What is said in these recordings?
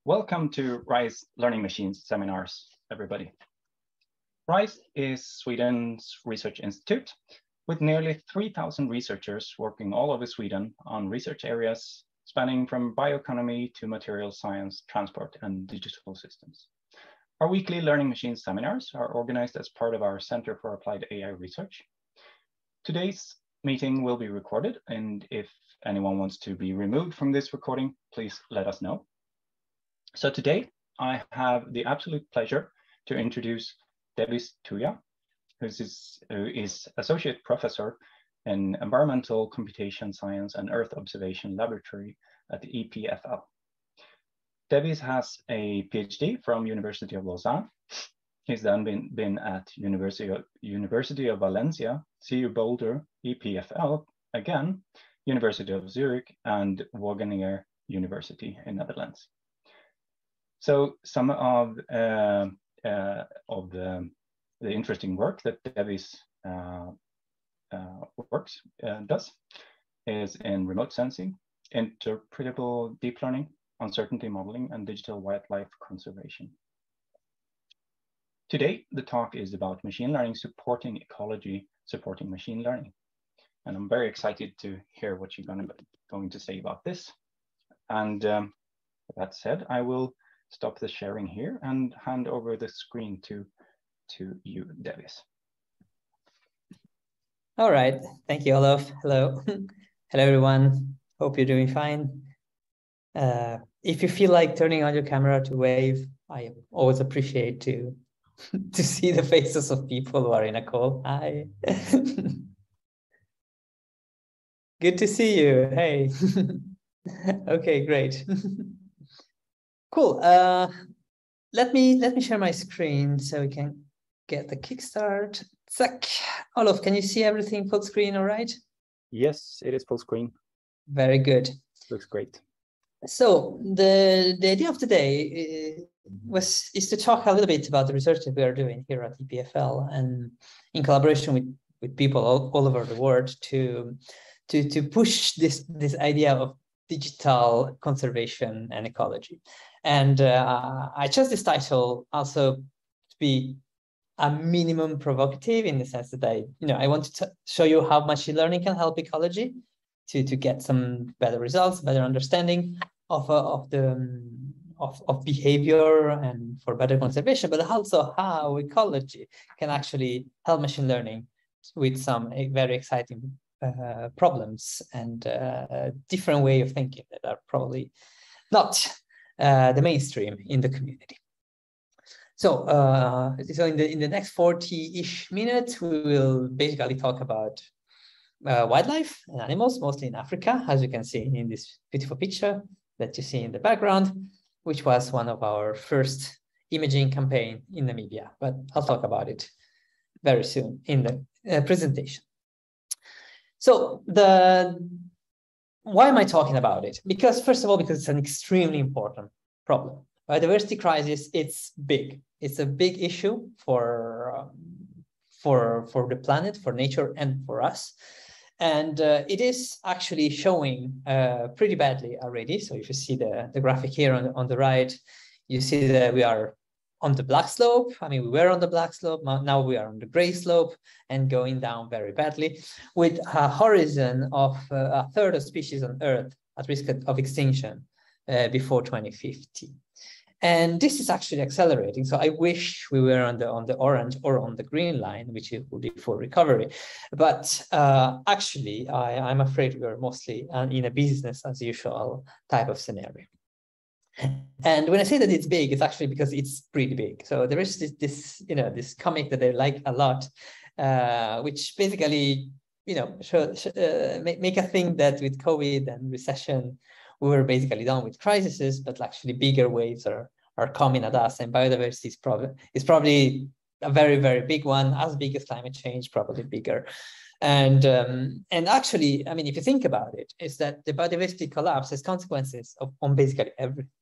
Welcome to RISE Learning Machines seminars, everybody. RISE is Sweden's research institute with nearly 3,000 researchers working all over Sweden on research areas spanning from bioeconomy to material science, transport, and digital systems. Our weekly Learning Machines seminars are organized as part of our Center for Applied AI Research. Today's meeting will be recorded, and if anyone wants to be removed from this recording, please let us know. So today, I have the absolute pleasure to introduce Devis Tuia, who is Associate Professor in Environmental Computation Science and Earth Observation Laboratory at the EPFL. Devis has a PhD from University of Lausanne. He's then been at University of València, CU Boulder, EPFL, again, University of Zurich, and Wageningen University in Netherlands. So some of the interesting work that Devis does is in remote sensing, interpretable deep learning, uncertainty modeling, and digital wildlife conservation. Today, the talk is about machine learning supporting ecology, supporting machine learning. And I'm very excited to hear what you're going to say about this. And with that said, I will stop the sharing here and hand over the screen to you, Devis. All right, thank you, Olof. Hello, hello everyone. Hope you're doing fine. If you feel like turning on your camera to wave, I always appreciate to see the faces of people who are in a call. Hi. Good to see you. Hey. Okay, great. Cool. Let me share my screen so we can get the kickstart. Zack. Olof, can you see everything full screen all right? Yes, it is full screen. Very good. Looks great. So the idea of today is to talk a little bit about the research that we are doing here at EPFL and in collaboration with people all over the world to push this idea of digital conservation and ecology. And I chose this title also to be a minimum provocative in the sense that I want to show you how machine learning can help ecology to get some better results, better understanding of behavior and for better conservation, but also how ecology can actually help machine learning with some very exciting problems and different way of thinking that are probably not the mainstream in the community. So, in the next 40-ish minutes, we will basically talk about wildlife and animals, mostly in Africa, as you can see in this beautiful picture that you see in the background, which was one of our first imaging campaign in Namibia. But I'll talk about it very soon in the presentation. So why am I talking about it? Because first of all, because it's an extremely important problem. Biodiversity crisis, it's big. It's a big issue for the planet, for nature, and for us. And it is actually showing pretty badly already. So if you see the graphic here on the right, you see that we are on the black slope. I mean, we were on the black slope, now we are on the gray slope and going down very badly with a horizon of a third of species on Earth at risk of extinction before 2050. And this is actually accelerating. So I wish we were on the orange or on the green line, which would be for recovery. But actually, I'm afraid we're mostly in a business as usual type of scenario. And when I say that it's big, it's actually because it's pretty big. So there is this comic that I like a lot, which basically make a thing that with COVID and recession, we were basically done with crises, but actually bigger waves are coming at us, and biodiversity is probably a very, very big one, as big as climate change, probably bigger. And actually, I mean, if you think about it, is that the biodiversity collapse has consequences on basically everything.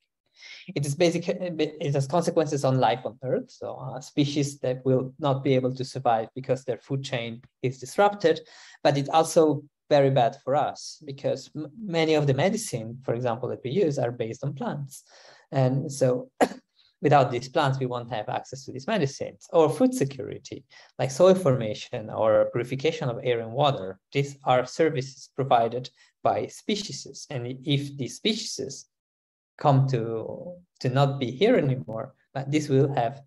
It has consequences on life on Earth, so species that will not be able to survive because their food chain is disrupted, but it's also very bad for us because many of the medicine, for example, that we use are based on plants. And so without these plants, we won't have access to these medicines. Or food security, like soil formation or purification of air and water. These are services provided by species. And if these species come to not be here anymore, but this will have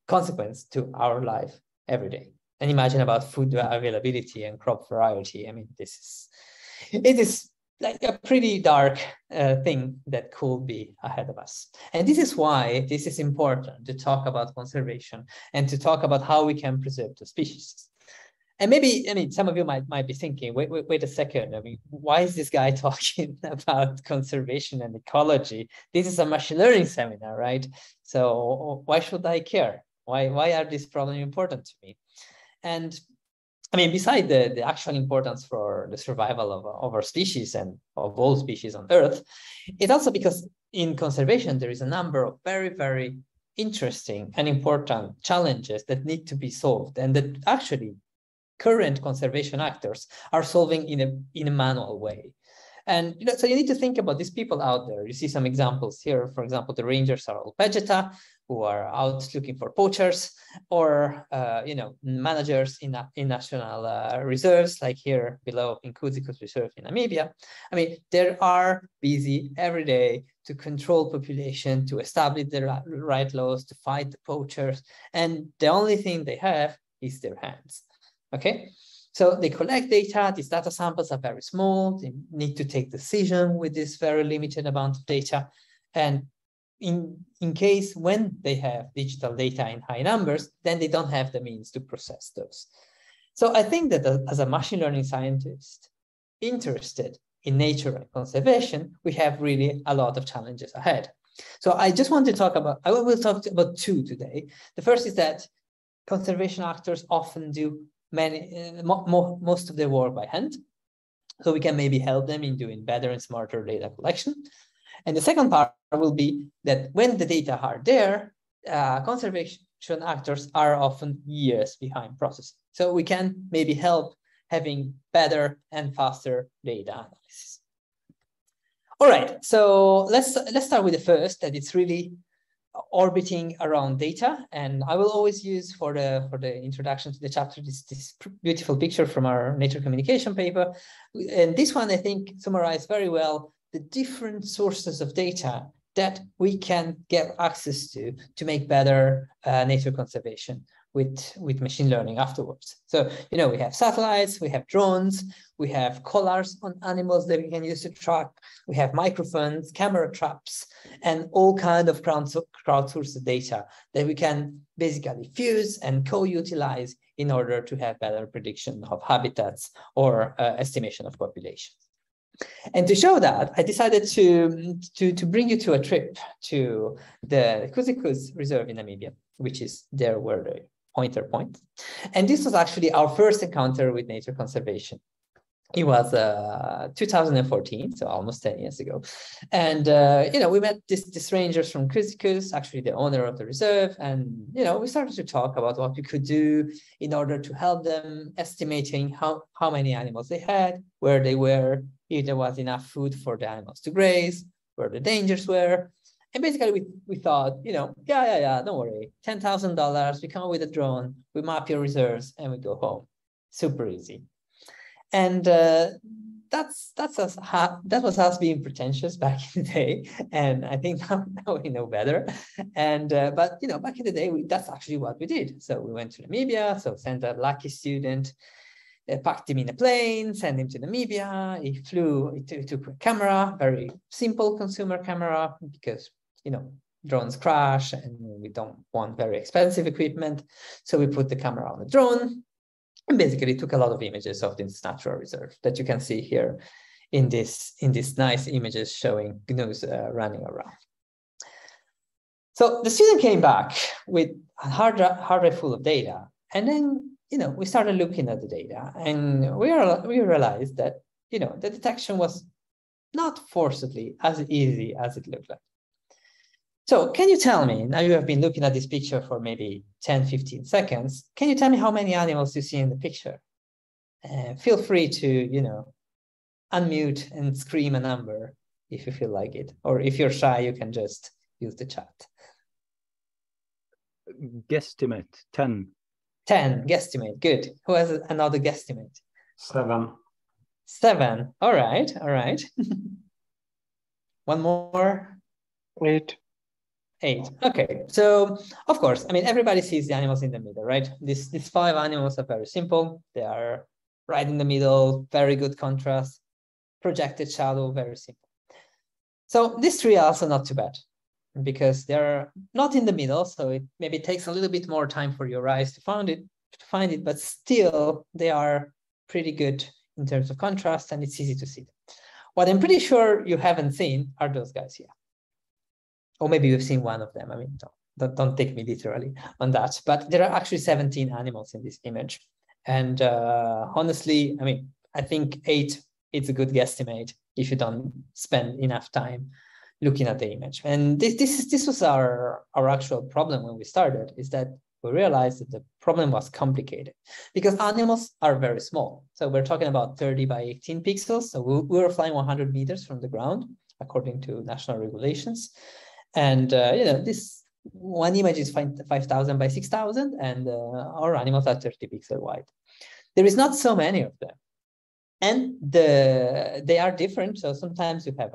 consequence to our life every day. And imagine about food availability and crop variety. I mean, it is like a pretty dark thing that could be ahead of us. And this is why this is important to talk about conservation and to talk about how we can preserve the species. And maybe, I mean, some of you might be thinking, wait a second. I mean, why is this guy talking about conservation and ecology? This is a machine learning seminar, right? So why should I care? Why are these problems important to me? And I mean, beside the actual importance for the survival of our species and of all species on Earth, it's also because in conservation, there is a number of very, very interesting and important challenges that need to be solved, and that actually current conservation actors are solving in a manual way. And so you need to think about these people out there. You see some examples here. For example, the rangers are all Vegeta, who are out looking for poachers, or managers in national reserves, like here below in Kuzikus Reserve in Namibia. I mean, they are busy every day to control population, to establish the right laws, to fight the poachers, and the only thing they have is their hands. Okay, so they collect data. These data samples are very small. They need to take decision with this very limited amount of data. And in case when they have digital data in high numbers, then they don't have the means to process those. So I think that as a machine learning scientist interested in nature and conservation, we have really a lot of challenges ahead. So I just want to talk about, I will talk about two today. The first is that conservation actors often do most of their work by hand. So we can maybe help them in doing better and smarter data collection. And the second part will be that when the data are there, conservation actors are often years behind processing. So we can maybe help having better and faster data analysis. All right, so let's start with the first, that it's really orbiting around data. And I will always use for the introduction to the chapter this beautiful picture from our Nature Communication paper. And this one, I think, summarized very well the different sources of data that we can get access to make better nature conservation with machine learning afterwards. So, we have satellites, we have drones, we have collars on animals that we can use to track, we have microphones, camera traps, and all kinds of crowdsourced data that we can basically fuse and co-utilize in order to have better prediction of habitats or estimation of populations. And to show that, I decided to bring you to a trip to the Kuzikus Reserve in Namibia, which is there where the pointer points. And this was actually our first encounter with nature conservation. It was 2014, so almost 10 years ago. And, we met these rangers from Kuzikus, actually the owner of the reserve. And, we started to talk about what we could do in order to help them estimating how many animals they had, where they were, if there was enough food for the animals to graze, where the dangers were. And basically we thought, don't worry, $10,000, we come up with a drone, we map your reserves and we go home. Super easy. And that was us being pretentious back in the day, and I think now we know better. And but back in the day, that's actually what we did. So we went to Namibia. So sent a lucky student, packed him in a plane, sent him to Namibia. He flew. He took a camera, very simple consumer camera, because drones crash and we don't want very expensive equipment. So we put the camera on the drone. And basically took a lot of images of this natural reserve that you can see here in this nice images showing gnus running around. So the student came back with a hard drive full of data, and then we started looking at the data, and we realized that the detection was not forcibly as easy as it looked like. So can you tell me, now you have been looking at this picture for maybe 10, 15 seconds, can you tell me how many animals you see in the picture? Feel free to, unmute and scream a number if you feel like it. Or if you're shy, you can just use the chat. Guesstimate 10. 10, guesstimate, good. Who has another guesstimate? 7. 7, all right, all right. One more? 8. 8, okay. So, of course, I mean, everybody sees the animals in the middle, right? These 5 animals are very simple. They are right in the middle, very good contrast, projected shadow, very simple. So these 3 are also not too bad, because they're not in the middle, so it maybe takes a little bit more time for your eyes to find it, but still they are pretty good in terms of contrast, and it's easy to see them. What I'm pretty sure you haven't seen are those guys here. Or maybe you've seen one of them. I mean, don't take me literally on that, but there are actually 17 animals in this image. And honestly, I mean, I think 8, it's a good guesstimate if you don't spend enough time looking at the image. And this was our actual problem when we started, is that we realized that the problem was complicated because animals are very small. So we're talking about 30 by 18 pixels. So we were flying 100 meters from the ground, according to national regulations. And, you know, this one image is 5,000 by 6,000, and our animals are 30 pixel wide. There is not so many of them. And they are different. So sometimes you have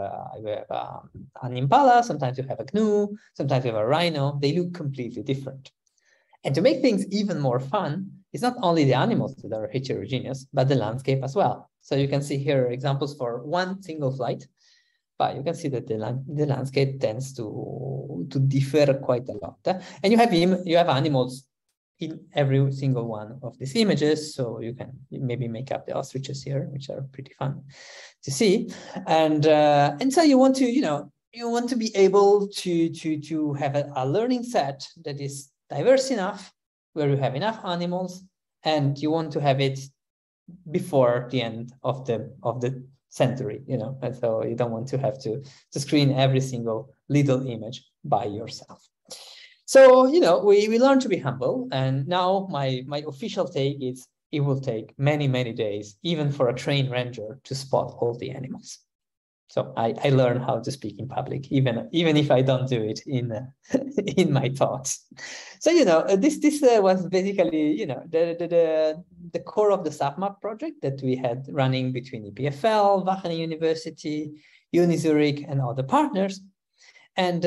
an impala, sometimes you have a gnu, sometimes you have a rhino. They look completely different. And to make things even more fun, it's not only the animals that are heterogeneous, but the landscape as well. So you can see here examples for one single flight, but you can see that the landscape tends to differ quite a lot. And you have animals in every single one of these images, so you can maybe make up the ostriches here, which are pretty fun to see. And so you want to, you know, you want to be able to have a learning set that is diverse enough, where you have enough animals, and you want to have it before the end of the century, you know, and so you don't want to have to screen every single little image by yourself. So, you know, we learn to be humble, and now my official take is it will take many, many days, even for a trained ranger, to spot all the animals. So I learn how to speak in public, even if I don't do it in my talks. So, you know, this was basically, you know, the core of the SAPMAP project that we had running between EPFL, Wageningen University, Zurich, and other partners. And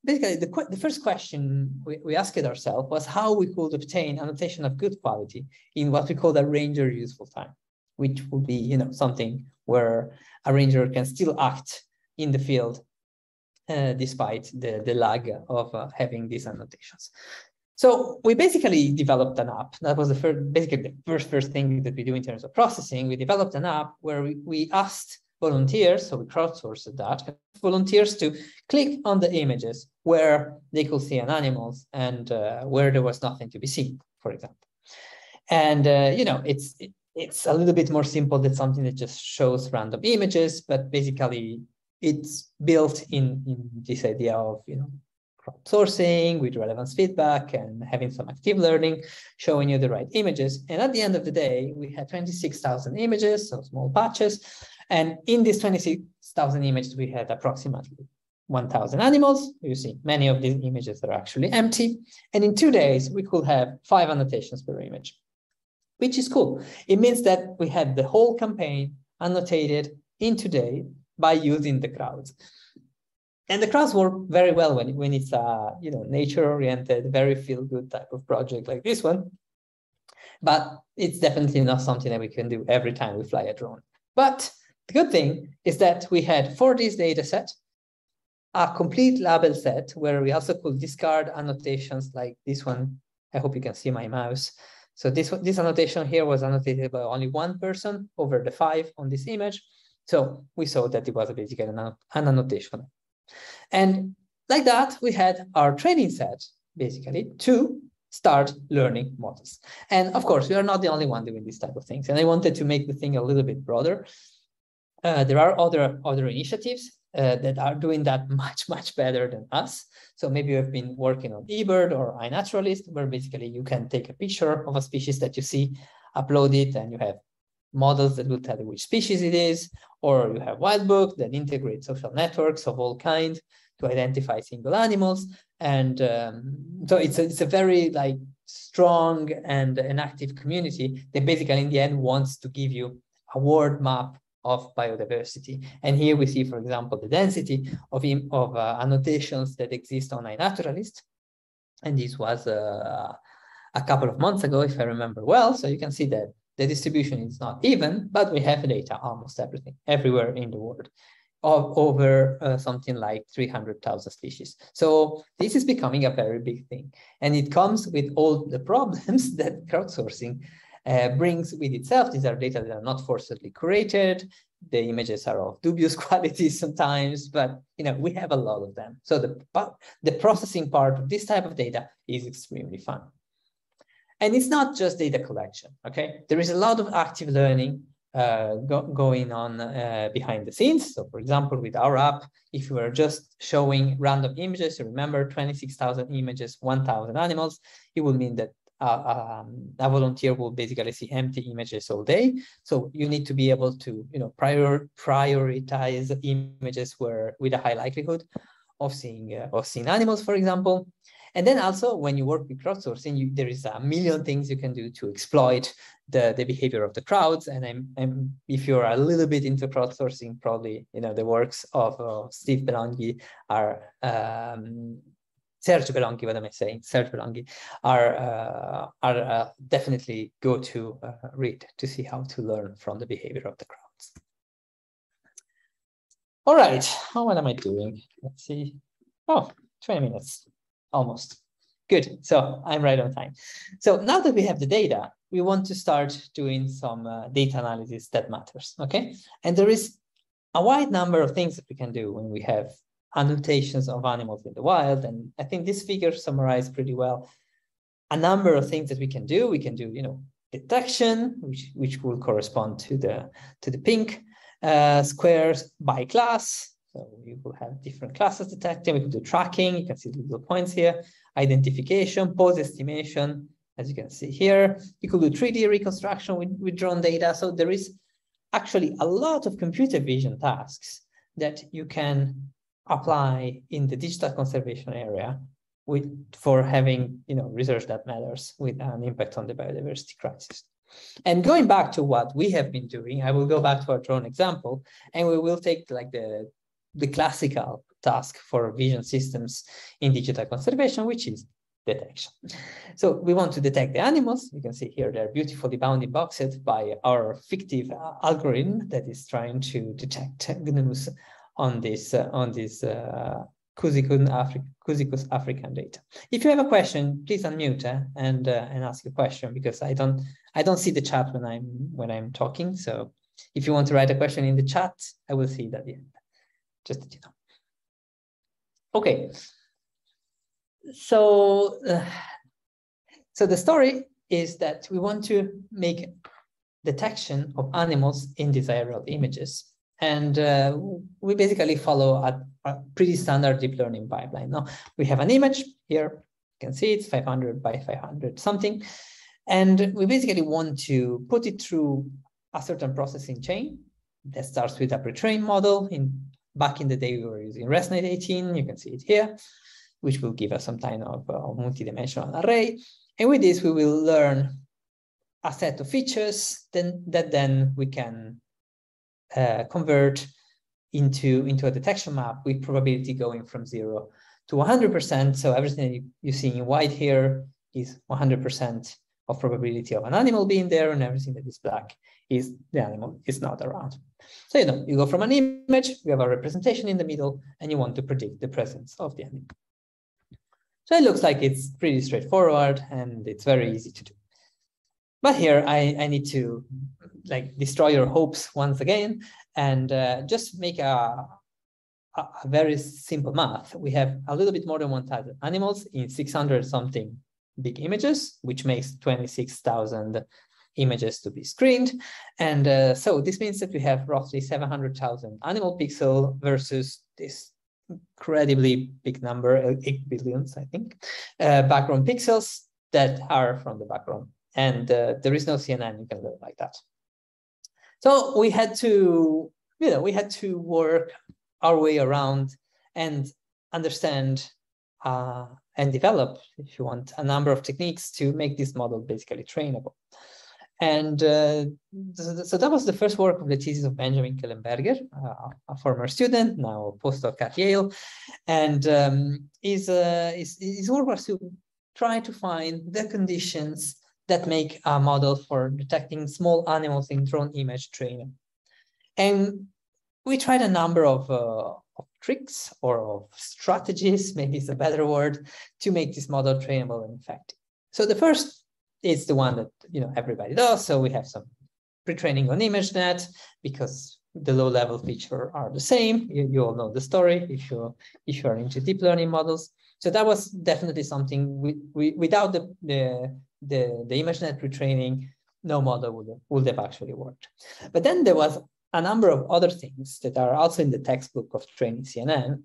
basically, the first question we asked ourselves was how we could obtain annotation of good quality in what we call a ranger useful time, which would be, you know, something where a ranger can still act in the field despite the lag of having these annotations. So we basically developed an app. That was basically the first thing that we do in terms of processing. We developed an app where we asked volunteers, so we crowdsourced that, volunteers to click on the images where they could see an animals and where there was nothing to be seen, for example. And, you know, it's a little bit more simple than something that just shows random images, but basically it's built in this idea of, you know, crowdsourcing with relevance feedback and having some active learning, showing you the right images. And at the end of the day, we had 26,000 images, so small patches. And in these 26,000 images, we had approximately 1,000 animals. You see many of these images are actually empty. And in 2 days, we could have 5 annotations per image, which is cool. It means that we had the whole campaign annotated in 2 days by using the crowds. And the crowds work very well when it's a, you know, nature-oriented, very feel-good type of project like this one. But it's definitely not something that we can do every time we fly a drone. But the good thing is that we had, for this data set, a complete label set where we also could discard annotations like this one. I hope you can see my mouse. So this annotation here was annotated by only one person over the 5 on this image. So we saw that it was basically an annotation. And like that, we had our training set, basically, to start learning models. And of course, we are not the only one doing this type of things. And I wanted to make the thing a little bit broader. There are other initiatives that are doing that much better than us. So maybe you have been working on eBird or iNaturalist, where basically you can take a picture of a species that you see, upload it, and you have models that will tell you which species it is, or you have Wildbook that integrates social networks of all kinds. to identify single animals. And so it's a very like strong and an active community that basically in the end wants to give you a world map of biodiversity. And here we see, for example, the density of annotations that exist on iNaturalist. And this was a couple of months ago, if I remember well. So you can see that the distribution is not even, but we have data almost everywhere in the world of over something like 300,000 species. So this is becoming a very big thing. And it comes with all the problems that crowdsourcing brings with itself. These are data that are not forcibly curated. The images are of dubious quality sometimes, but we have a lot of them. So the processing part of this type of data is extremely fun. And it's not just data collection, okay? There is a lot of active learning going on behind the scenes. So for example, with our app, if you are just showing random images, you remember 26,000 images, 1,000 animals, it will mean that a volunteer will basically see empty images all day. So you need to be able to prioritize images with a high likelihood of seeing animals, for example. And then also when you work with crowdsourcing, there is a million things you can do to exploit the behavior of the crowds. And if you're a little bit into crowdsourcing, probably the works of Steve Belonghi are Serge Belonghi, what am I saying? Serge Belonghi are definitely go to read to see how to learn from the behavior of the crowds. All right, what am I doing? Let's see. Oh, 20 minutes. Almost. Good. So I'm right on time. So now that we have the data, we want to start doing some data analysis that matters. Okay. And there is a wide number of things that we can do when we have annotations of animals in the wild. And I think this figure summarized pretty well a number of things that we can do. We can do, detection, which will correspond to the pink squares by class. So we will have different classes detecting. We can do tracking. You can see the little points here. Identification, pose estimation, as you can see here. You could do 3D reconstruction with drone data. So there is actually a lot of computer vision tasks that you can apply in the digital conservation area for having research that matters with an impact on the biodiversity crisis. And going back to what we have been doing, I will go back to our drone example, and we will take like the classical task for vision systems in digital conservation, which is detection. So we want to detect the animals. You can see here they're beautifully bounded boxed by our fictive algorithm that is trying to detect gnus on this Cusicus african data. If you have a question, please unmute and ask a question, because I don't see the chat when I'm talking. So if you want to write a question in the chat, I will see it at the end. Just that you know. Okay. So the story is that we want to make detection of animals in these aerial images. And we basically follow a pretty standard deep learning pipeline. Now, we have an image here. You can see it's 500 by 500 something. And we basically want to put it through a certain processing chain that starts with a pre-trained model. Back in the day, we were using ResNet 18. You can see it here, which will give us some kind of multi-dimensional array. And with this, we will learn a set of features that then we can convert into a detection map with probability going from 0 to 100%. So everything you see in white here is 100% of probability of an animal being there, and everything that is black is the animal is not around. So you go from an image, you have a representation in the middle, and you want to predict the presence of the animal. So it looks like it's pretty straightforward and it's very easy to do. But here I need to destroy your hopes once again and just make a very simple math. We have a little bit more than 1,000 animals in 600 something big images, which makes 26,000 images to be screened. And so this means that we have roughly 700,000 animal pixel versus this incredibly big number, 8 billions, I think, background pixels that are from the background. And there is no CNN you can learn like that. So we had to, we had to work our way around and understand and develop, if you want, a number of techniques to make this model basically trainable. And so that was the first work of the thesis of Benjamin Kellenberger, a former student, now a postdoc at Yale. And his work was to try to find the conditions that make a model for detecting small animals in drone image training. And we tried a number of tricks or of strategies, maybe it's a better word, to make this model trainable and effective. So the first is the one that everybody does. So we have some pre-training on ImageNet because the low-level features are the same. You all know the story if you are into deep learning models. So that was definitely something without the ImageNet pre-training, no model would have actually worked. But then there was a number of other things that are also in the textbook of training CNN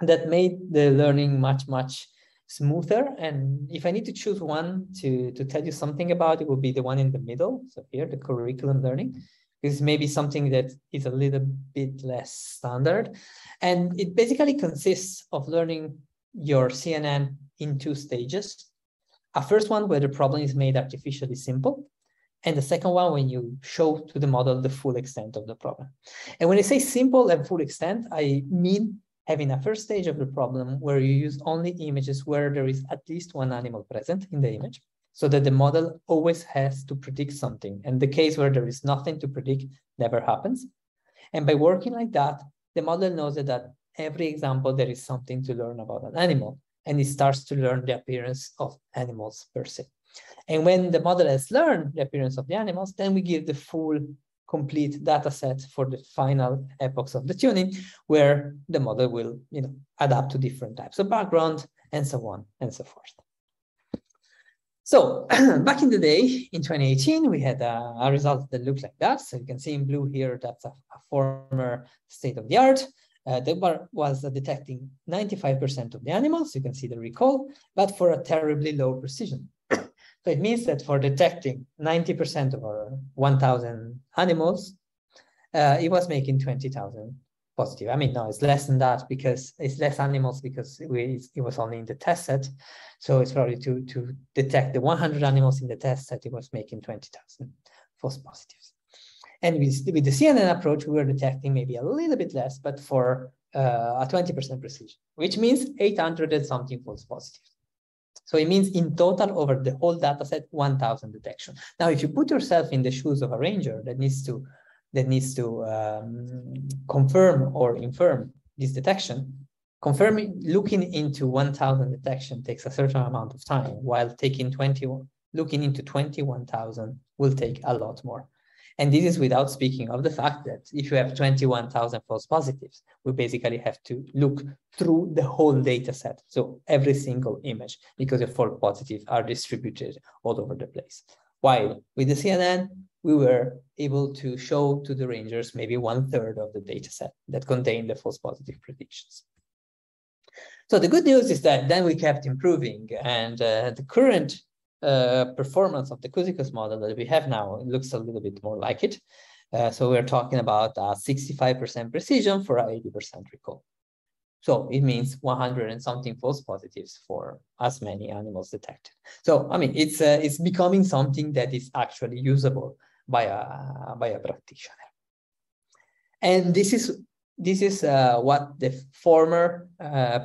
that made the learning much smoother. And if I need to choose one to tell you something about, it would be the one in the middle. So here, the curriculum learning. This may be something that is a little bit less standard. And it basically consists of learning your CNN in two stages. A first one where the problem is made artificially simple. And the second one, when you show to the model the full extent of the problem. And when I say simple and full extent, I mean having a first stage of the problem where you use only images where there is at least one animal present in the image, so that the model always has to predict something. And the case where there is nothing to predict never happens. And by working like that, the model knows that every example, there is something to learn about an animal, and it starts to learn the appearance of animals per se. And when the model has learned the appearance of the animals, then we give the full, complete data set for the final epochs of the tuning, where the model will adapt to different types of background, and so on and so forth. So back in the day, in 2018, we had a result that looked like that. So you can see in blue here, that's a former state of the art. That was detecting 95% of the animals. You can see the recall, but for a terribly low precision. So it means that for detecting 90% of our 1,000 animals, it was making 20,000 positive. I mean, no, it's less than that because it's less animals because it was only in the test set. So it's probably to detect the 100 animals in the test set, it was making 20,000 false positives. And with the CNN approach, we were detecting maybe a little bit less, but for a 20% precision, which means 800 and something false positives. So it means in total over the whole data set, 1,000 detection. Now, if you put yourself in the shoes of a ranger that needs to confirm or infirm this detection, looking into 1,000 detection takes a certain amount of time, while looking into 21,000 will take a lot more. And this is without speaking of the fact that if you have 21,000 false positives, we basically have to look through the whole data set. So every single image, because the false positives are distributed all over the place. While with the CNN, we were able to show to the rangers maybe 1/3 of the data set that contained the false positive predictions. So the good news is that then we kept improving, and the current performance of the Cusickos model that we have now, it looks a little bit more like it. So we're talking about 65% precision for 80% recall. So it means 100 and something false positives for as many animals detected. So I mean, it's becoming something that is actually usable by a practitioner. And this is what the former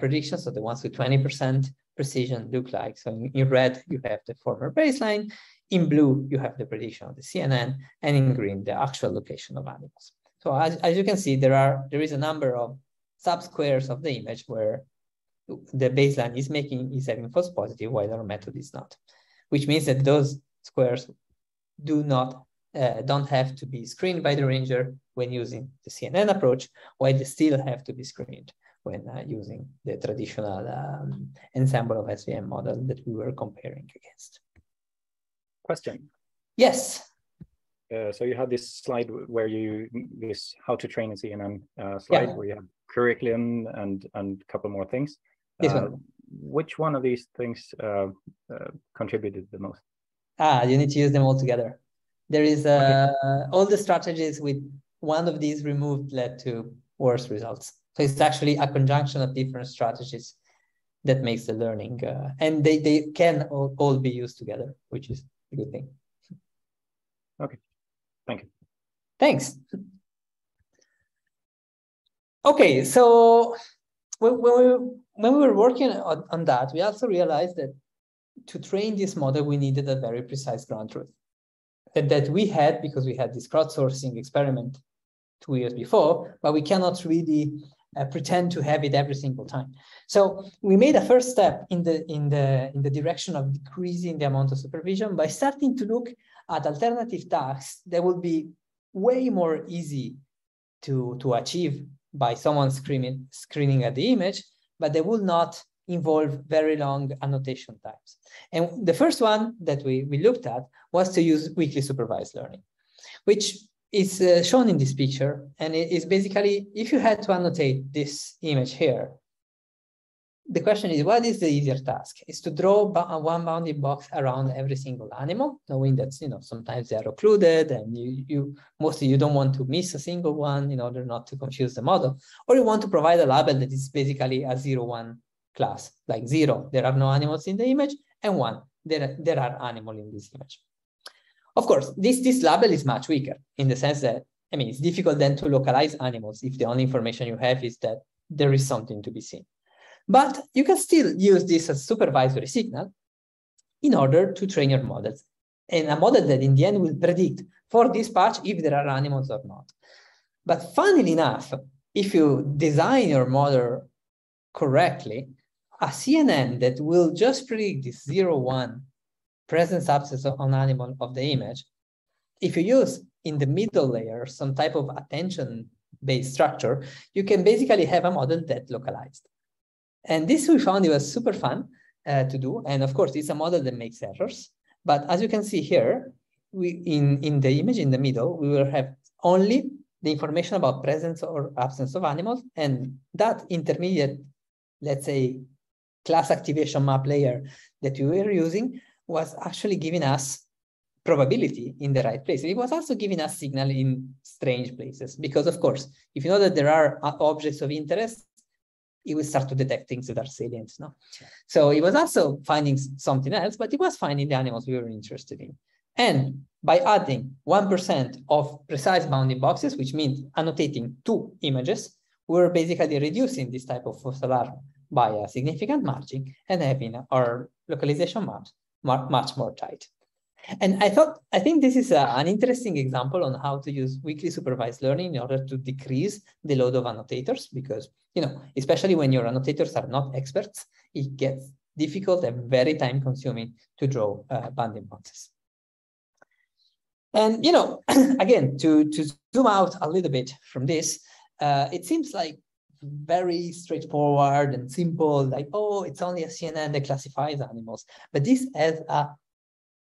predictions, so the ones with 20% precision, look like. So in red, you have the former baseline. In blue, you have the prediction of the CNN, and in green, the actual location of animals. So as you can see, there is a number of subsquares of the image where the baseline is having false positive, while our method is not, which means that those squares don't have to be screened by the ranger when using the CNN approach, while they still have to be screened when using the traditional ensemble of SVM model that we were comparing against. Question. Yes. So you had this slide where this how to train a CNN slide, where you have curriculum and a couple more things. This one. Which one of these things contributed the most? You need to use them all together. There is all the strategies with one of these removed led to worse results. So it's actually a conjunction of different strategies that makes the learning, and they can all be used together, which is a good thing. Okay, thank you. Thanks. Okay, so when we were working on that, we also realized that to train this model, we needed a very precise ground truth. And that we had, because we had this crowdsourcing experiment 2 years before, but we cannot really pretend to have it every single time. So we made a first step in the direction of decreasing the amount of supervision by starting to look at alternative tasks that would be way more easy to achieve by someone screening at the image, but they will not involve very long annotation times. And the first one that we looked at was to use weakly supervised learning, which is shown in this picture. And it is basically, if you had to annotate this image here, the question is, what is the easier task? Is to draw one bounding box around every single animal, knowing that sometimes they are occluded, and you mostly don't want to miss a single one in order not to confuse the model, or you want to provide a label that is basically a 0-1 class, like 0, there are no animals in the image, and 1, there are animals in this image. Of course, this label is much weaker in the sense that, it's difficult then to localize animals if the only information you have is that there is something to be seen. But you can still use this as supervisory signal in order to train your models, and a model that in the end will predict for this patch if there are animals or not. But funnily enough, if you design your model correctly, a CNN that will just predict this 0-1 presence absence on animal of the image, if you use in the middle layer some type of attention-based structure, you can basically have a model that localized. And this we found it was super fun to do. And of course, it's a model that makes errors. But as you can see here, in the image in the middle, we will have only the information about presence or absence of animals. And that intermediate, let's say, class activation map layer that we were using was actually giving us probability in the right place. It was also giving us signal in strange places. Because of course, if you know that there are objects of interest, it will start to detect things that are salient. No? So it was also finding something else, but it was finding the animals we were interested in. And by adding 1% of precise bounding boxes, which means annotating 2 images, we were basically reducing this type of false alarm by a significant margin and having our localization maps much more tight. And I think this is an interesting example on how to use weakly supervised learning in order to decrease the load of annotators, because, especially when your annotators are not experts, it gets difficult and very time consuming to draw bounding boxes. And, again, to zoom out a little bit from this, it seems like very straightforward and simple, like, oh, it's only a CNN that classifies animals. But this has a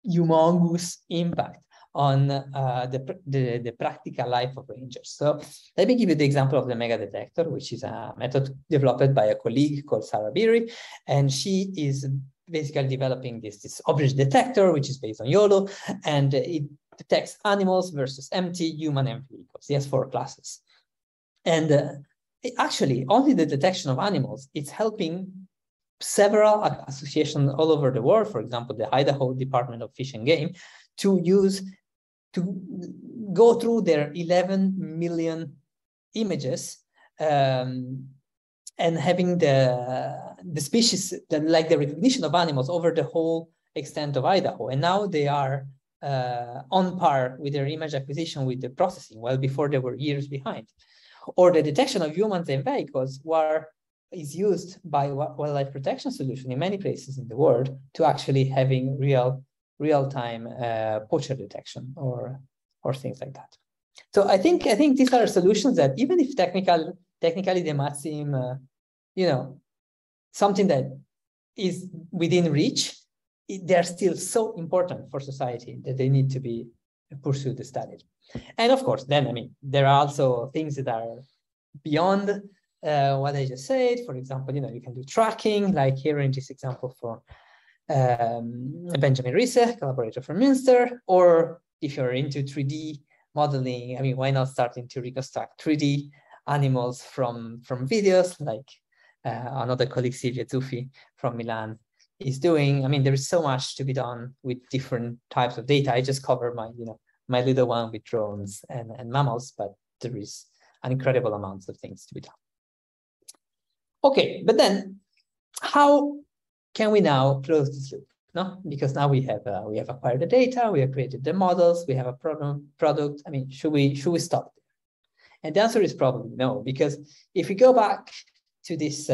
humongous impact on the practical life of rangers. So let me give you the example of the mega detector, which is a method developed by a colleague called Sarah Beery, and she is basically developing this object detector, which is based on YOLO, and it detects animals versus empty, human, and vehicles. Yes, 4 classes. And actually, only the detection of animals, it's helping several associations all over the world, for example, the Idaho Department of Fish and Game, to go through their 11 million images and having the species, like the recognition of animals over the whole extent of Idaho. And now they are on par with their image acquisition with the processing, while before they were years behind. Or the detection of humans and vehicles is used by wildlife protection solution in many places in the world to actually having real-time poacher detection or things like that. So I think these are solutions that, even if technically they might seem something that is within reach, they're still so important for society that they need to be pursued and studied. And of course, then there are also things that are beyond what I just said. For example, you can do tracking, like here in this example for Benjamin Risse, collaborator from Münster. Or if you're into 3D modeling, why not starting to reconstruct 3D animals from videos, like another colleague, Silvia Zuffi from Milan, is doing. I mean, there is so much to be done with different types of data. I just covered my little one with drones and mammals, but there is an incredible amount of things to be done. Okay, but then how can we now close this loop? No, because now we have acquired the data, we have created the models, we have a product. I mean, should we stop there? And the answer is probably no, because if we go back to this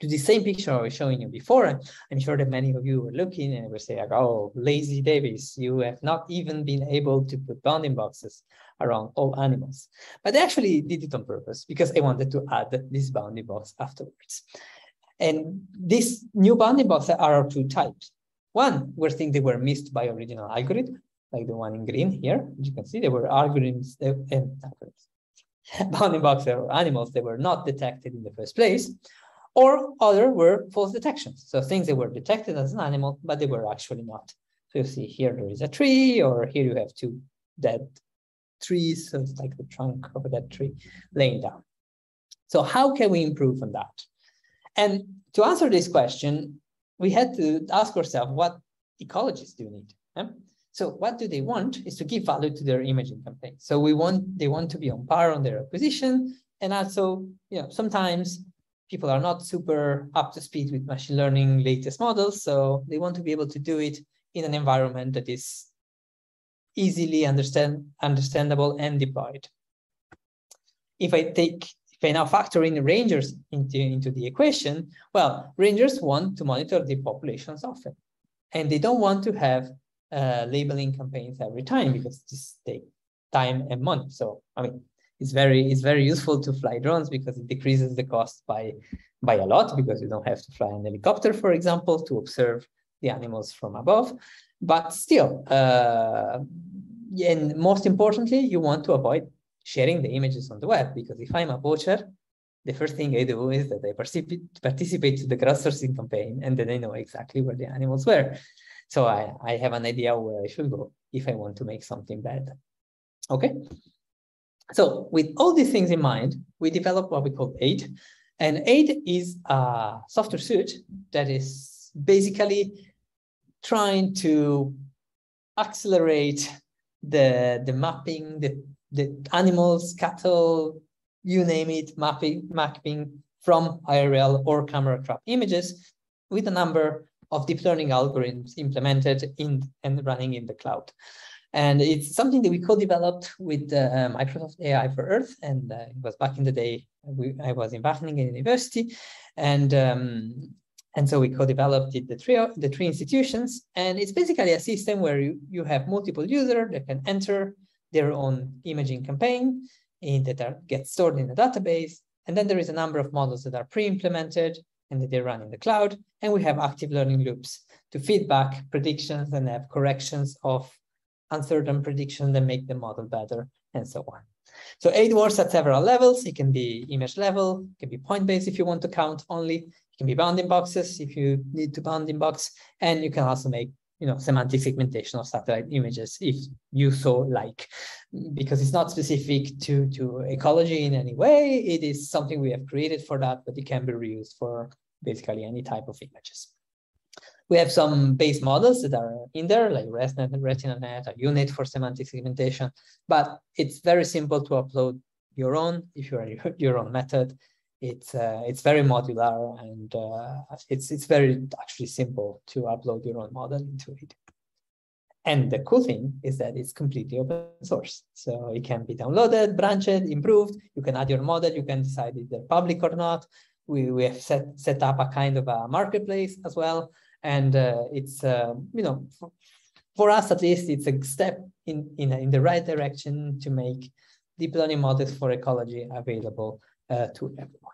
to the same picture I was showing you before, I'm sure that many of you were looking and were saying, like, oh, lazy Devis, you have not even been able to put bounding boxes around all animals. But I actually did it on purpose because I wanted to add this bounding box afterwards. And these new bounding boxes are of two types. One, were things that were missed by original algorithm, like the one in green here. As you can see, there were algorithms, bounding boxes or animals that were not detected in the first place, or other were false detections. So things that were detected as an animal, but they were actually not. So you see here there is a tree, or here you have two dead trees. So it's like the trunk of a dead tree laying down. So how can we improve on that? And to answer this question, we had to ask ourselves, what ecologists do need? So what do they want is to give value to their imaging campaign. So they want to be on par on their acquisition. And also, sometimes people are not super up to speed with machine learning latest models. So they want to be able to do it in an environment that is easily understandable and deployed. If I now factor in rangers into the equation, well, rangers want to monitor the populations often, and they don't want to have labeling campaigns every time because this takes time and money. So, I mean, it's very useful to fly drones because it decreases the cost by a lot, because you don't have to fly an helicopter, for example, to observe the animals from above. But still, and most importantly, you want to avoid sharing the images on the web, because if I'm a poacher, the first thing I do is that I participate to the crowdsourcing campaign, and then I know exactly where the animals were. So I have an idea where I should go if I want to make something bad. Okay. So with all these things in mind, we developed what we call AID. And AID is a software suite that is basically trying to accelerate the mapping, the animals, cattle, you name it, mapping from IRL or camera trap images with a number of deep learning algorithms implemented in and running in the cloud. And it's something that we co-developed with Microsoft AI for Earth. And it was back in the day, I was in Wageningen University. And so we co-developed it, the three institutions. And it's basically a system where you have multiple users that can enter their own imaging campaign that get stored in a database. And then there is a number of models that are pre-implemented and that they run in the cloud. And we have active learning loops to feedback predictions and have corrections of uncertain predictions that make the model better, and so on. So AID works at several levels. It can be image level, it can be point-based if you want to count only, it can be bounding boxes if you need to bounding box, and you can also make semantic segmentation of satellite images if you so like, because it's not specific to ecology in any way. It is something we have created for that, but it can be reused for basically any type of images. We have some base models that are in there, like ResNet and RetinaNet, a unit for semantic segmentation, but it's very simple to upload your own if you are your own method. It's very modular, and it's very actually simple to upload your own model into it. And the cool thing is that it's completely open source. So it can be downloaded, branched, improved. You can add your model. You can decide if they're public or not. We have set up a kind of a marketplace as well. And it's, for us at least, it's a step in the right direction to make deep learning models for ecology available to everyone.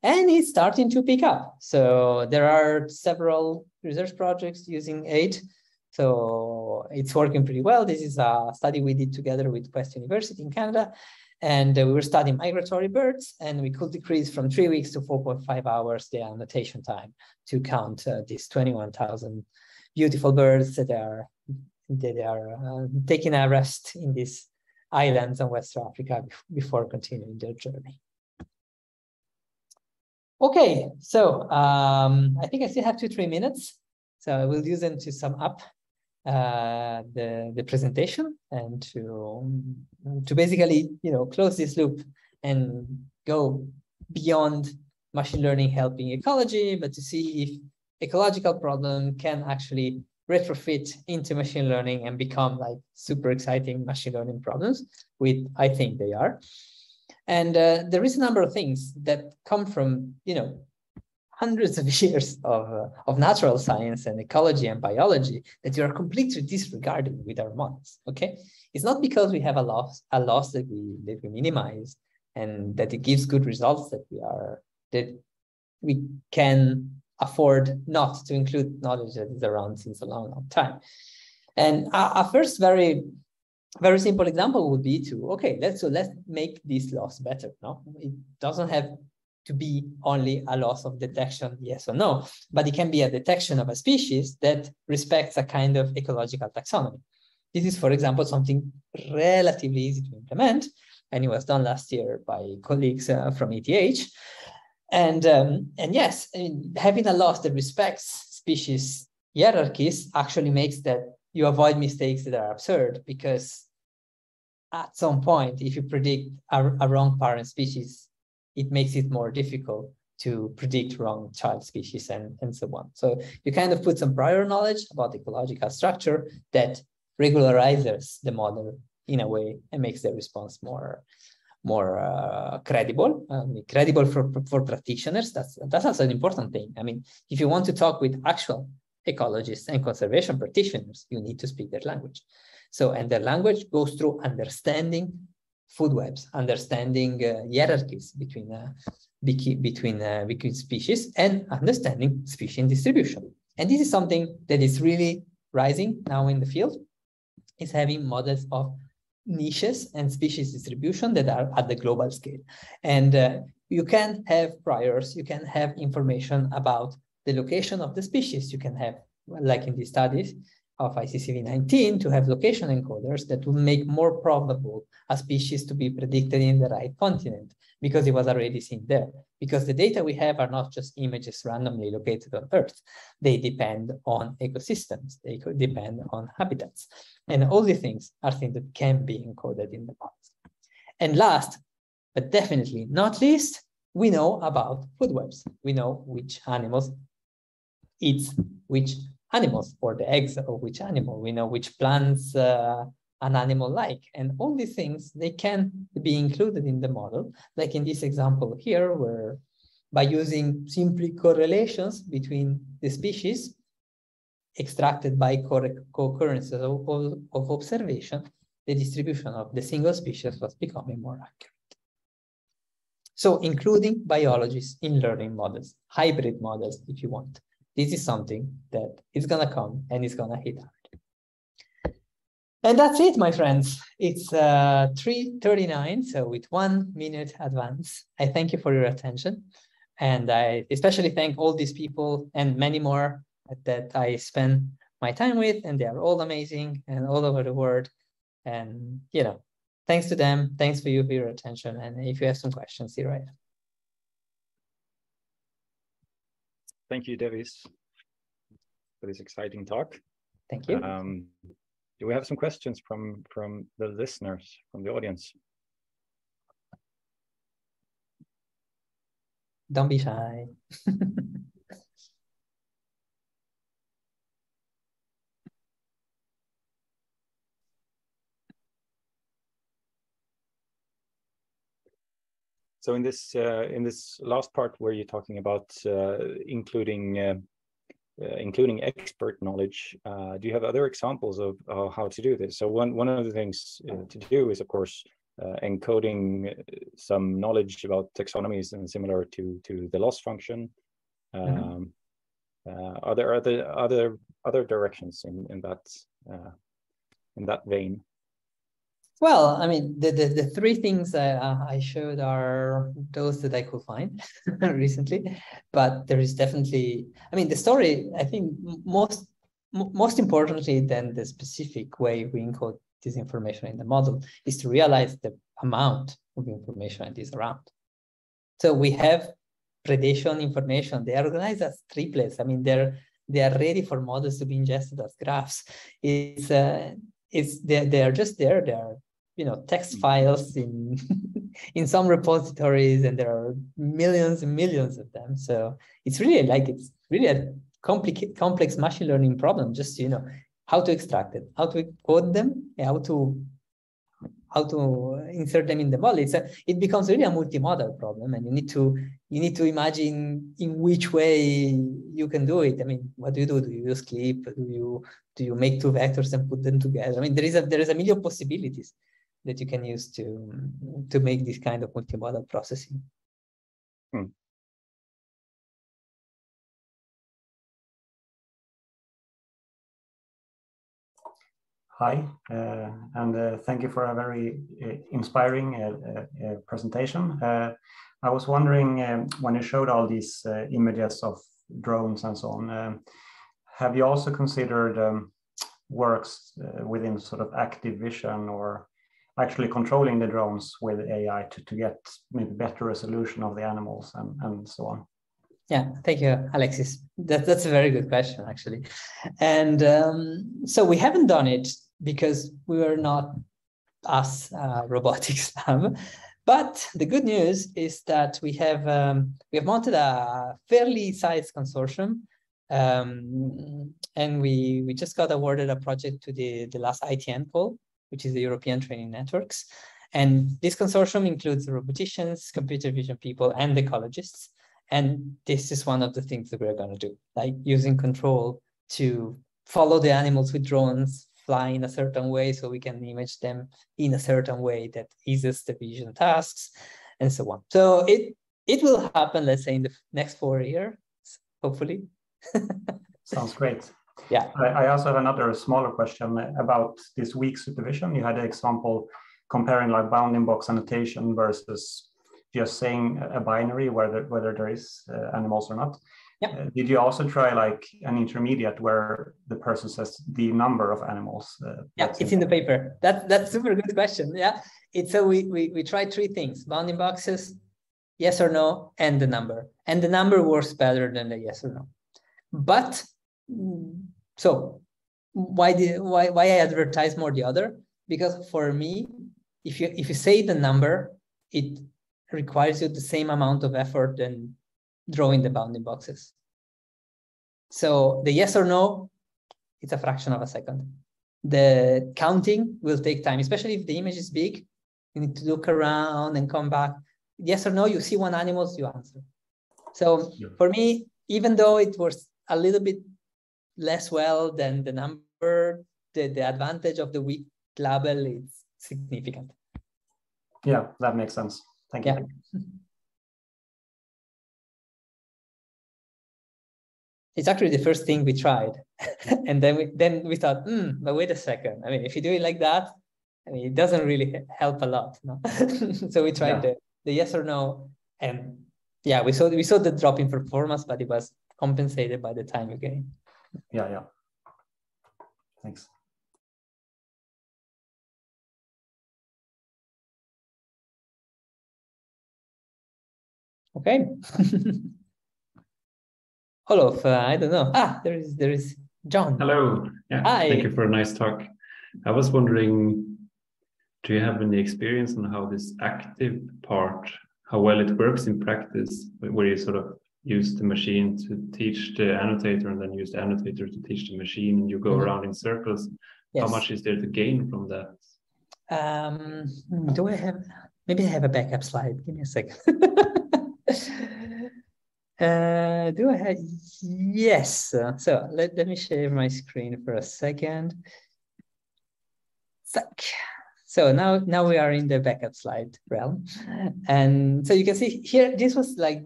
And it's starting to pick up. So there are several research projects using AID. So it's working pretty well. This is a study we did together with Quest University in Canada. And we were studying migratory birds, and we could decrease from 3 weeks to 4.5 hours the annotation time to count these 21,000 beautiful birds that are taking a rest in this islands in West Africa before continuing their journey. Okay, so I think I still have 2-3 minutes, so I will use them to sum up the presentation and to basically, you know, close this loop and go beyond machine learning helping ecology, but to see if ecological problem can actually retrofit into machine learning and become like super exciting machine learning problems, which I think they are. And there is a number of things that come from, you know, hundreds of years of natural science and ecology and biology that you are completely disregarding with our models. Okay, it's not because we have a loss that we minimize and that it gives good results that we can afford not to include knowledge that is around since a long time. And a first very simple example would be to, okay, let's make this loss better. No, it doesn't have to be only a loss of detection, yes or no, but it can be a detection of a species that respects a kind of ecological taxonomy. This is, for example, something relatively easy to implement, and it was done last year by colleagues from ETH. And yes, I mean, having a loss that respects species hierarchies actually makes that you avoid mistakes that are absurd, because at some point, if you predict a wrong parent species, it makes it more difficult to predict wrong child species and so on. So you kind of put some prior knowledge about ecological structure that regularizes the model in a way and makes the response more credible. Credible for practitioners. That's also an important thing. I mean, if you want to talk with actual ecologists and conservation practitioners, you need to speak their language. So, and their language goes through understanding food webs, understanding hierarchies between species, and understanding species distribution. And this is something that is really rising now in the field, is having models of niches and species distribution that are at the global scale. And you can have priors, you can have information about the location of the species. You can have, like in these studies of ICCV19, to have location encoders that will make more probable a species to be predicted in the right continent, because it was already seen there. Because the data we have are not just images randomly located on Earth. They depend on ecosystems. They could depend on habitats. And all these things are things that can be encoded in the models. And last, but definitely not least, we know about food webs. We know which animals eat which animals, or the eggs of which animal. We know which plants an animal like, and all these things, they can be included in the model, like in this example here, where by using simply correlations between the species extracted by co-occurrences of observation, the distribution of the single species was becoming more accurate. So including biologists in learning models, hybrid models if you want. This is something that is going to come and is going to hit hard. And that's it, my friends. It's 3:39, so with 1 minute advance. I thank you for your attention. And I especially thank all these people and many more that I spend my time with, and they are all amazing and all over the world. And, you know, thanks to them. Thanks for your attention. And if you have some questions, here I am. Thank you, Devis, for this exciting talk. Thank you. Do we have some questions from the listeners, from the audience? Don't be shy. So in this last part where you're talking about including expert knowledge, do you have other examples of how to do this? So one of the things to do is, of course, encoding some knowledge about taxonomies and similar to the loss function. Are there other directions in that vein? Well, I mean, the three things I showed are those that I could find recently, but there is definitely, I mean, the story, I think most importantly than the specific way we encode this information in the model is to realize the amount of information that is around. So we have predation information. They are organized as triplets. I mean, they are ready for models to be ingested as graphs. They are just there. They are, you know, text files in in some repositories, and there are millions and millions of them. So it's really a complex machine learning problem. Just, you know, how to extract it, how to code them, how to insert them in the model. It becomes really a multimodal problem, and you need to imagine in which way you can do it. I mean, what do? Do you use clip? Do you make two vectors and put them together? I mean, there is a million possibilities that you can use to make this kind of multimodal processing. Hi, and thank you for a very inspiring presentation. I was wondering, when you showed all these images of drones and so on, have you also considered works within sort of active vision, or actually controlling the drones with AI to get maybe better resolution of the animals and so on? Yeah, thank you, Alexis. That's a very good question, actually. And so we haven't done it because we were not us robotics lab. But the good news is that we have mounted a fairly sized consortium, and we just got awarded a project to the last ITN poll, which is the European Training Networks. And this consortium includes roboticians, computer vision people, and ecologists. And this is one of the things that we're going to do, like using control to follow the animals with drones, fly in a certain way so we can image them in a certain way that eases the vision tasks, and so on. So it will happen, let's say, in the next 4 years, hopefully. Sounds great. Yeah. I also have another smaller question about this weak supervision. You had an example comparing like bounding box annotation versus just saying a binary, whether there is animals or not. Yep. Did you also try like an intermediate where the person says the number of animals? Yeah, it's in the paper. That's super good question. Yeah, so we tried 3 things: bounding boxes, yes or no, and the number. And the number works better than the yes or no. But so why I advertise more the other? Because for me, if you say the number, it requires you the same amount of effort than drawing the bounding boxes. So the yes or no, it's a fraction of a second. The counting will take time, especially if the image is big. You need to look around and come back. Yes or no, you see one animal, you answer. So for me, even though it was a little bit less well than the number, the advantage of the weak label is significant. Yeah, that makes sense. Thank you. Yeah. It's actually the first thing we tried. And then we thought, but wait a second. I mean, if you do it like that, I mean, it doesn't really help a lot. No? So we tried the yes or no. And yeah, we saw the drop in performance, but it was compensated by the time you gain. Yeah. Thanks. Okay. Olof, I don't know. There is John. Hello. Yeah. Hi. Thank you for a nice talk. I was wondering, do you have any experience on how this active part, how well it works in practice, where you sort of use the machine to teach the annotator and then use the annotator to teach the machine, and you go around in circles? Yes. How much is there to gain from that? Do I have? Maybe I have a backup slide. Give me a second. Do I have? Yes. So let me share my screen for a second. So now we are in the backup slide realm. And so you can see here, this was like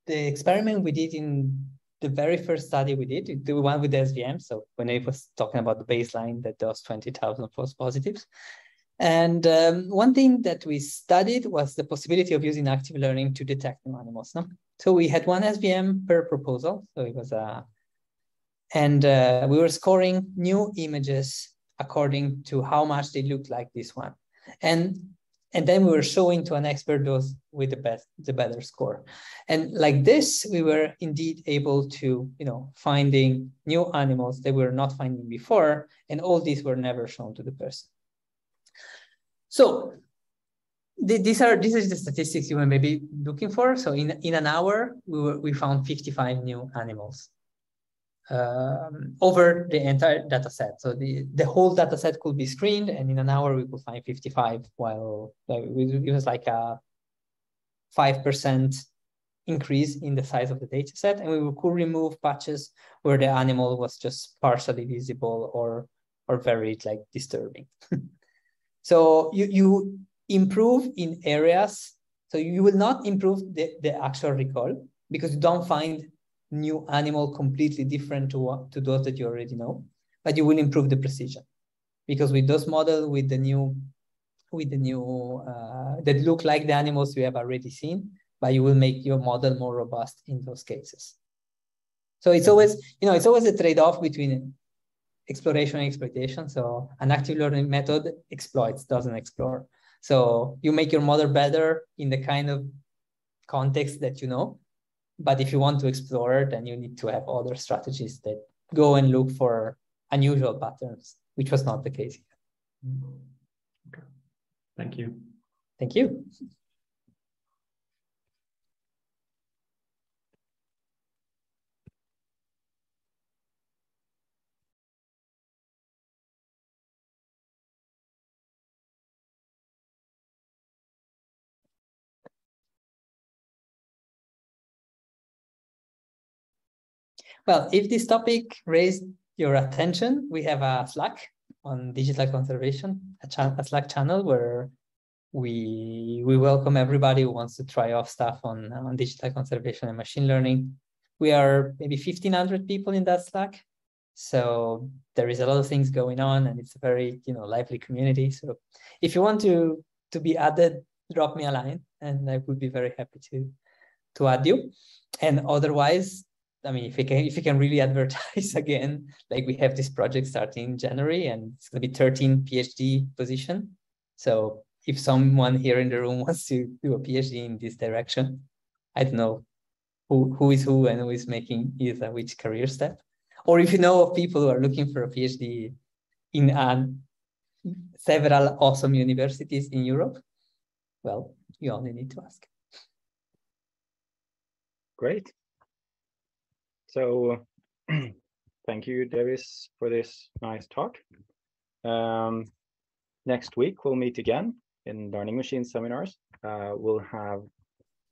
the experiment we did in the very first study we did, the one with the SVM. So when I was talking about the baseline, that there was 20,000 false positives. And one thing that we studied was the possibility of using active learning to detect new animals. No? So we had one SVM per proposal. So it was and we were scoring new images according to how much they look like this one. And then we were showing to an expert those with the better score. And like this, we were indeed able to, finding new animals that we were not finding before, and all these were never shown to the person. So these are the statistics you were maybe looking for. So in an hour, we found 55 new animals over the entire data set. So the whole data set could be screened, and in an hour we could find 55, while it was like a 5% increase in the size of the data set, and we could remove patches where the animal was just partially visible or very disturbing. So you improve in areas. So you will not improve the actual recall because you don't find new animal completely different to those that you already know, but you will improve the precision because with those models, with the new that look like the animals we have already seen, but you will make your model more robust in those cases. So it's always, it's always a trade-off between exploration and exploitation. So an active learning method exploits, doesn't explore. So you make your model better in the kind of context that you know. But if you want to explore, then you need to have other strategies that go and look for unusual patterns, which was not the case here. Okay. Thank you. Thank you. Well, if this topic raised your attention, we have a Slack on digital conservation, a Slack channel where we welcome everybody who wants to try off stuff on digital conservation and machine learning. We are maybe 1,500 people in that Slack. So there is a lot of things going on, and it's a very lively community. So if you want to be added, drop me a line, and I would be very happy to add you. And otherwise, I mean, if you can really advertise again, like we have this project starting in January, and it's going to be 13 PhD position. So if someone here in the room wants to do a PhD in this direction, I don't know who is who and who is making either which career step. Or if you know of people who are looking for a PhD in several awesome universities in Europe, well, you only need to ask. Great. So thank you, Devis, for this nice talk. Next week, we'll meet again in Learning Machines seminars. We'll have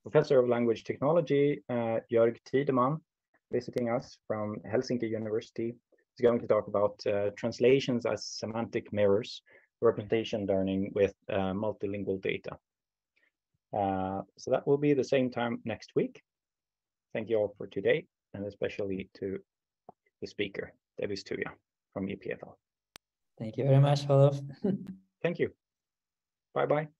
Professor of Language Technology, Jörg Tiedemann, visiting us from Helsinki University. He's going to talk about translations as semantic mirrors, representation learning with multilingual data. So that will be the same time next week. Thank you all for today, and especially to the speaker, Devis Tuia from EPFL. Thank you very much, Olaf. Thank you. Bye-bye.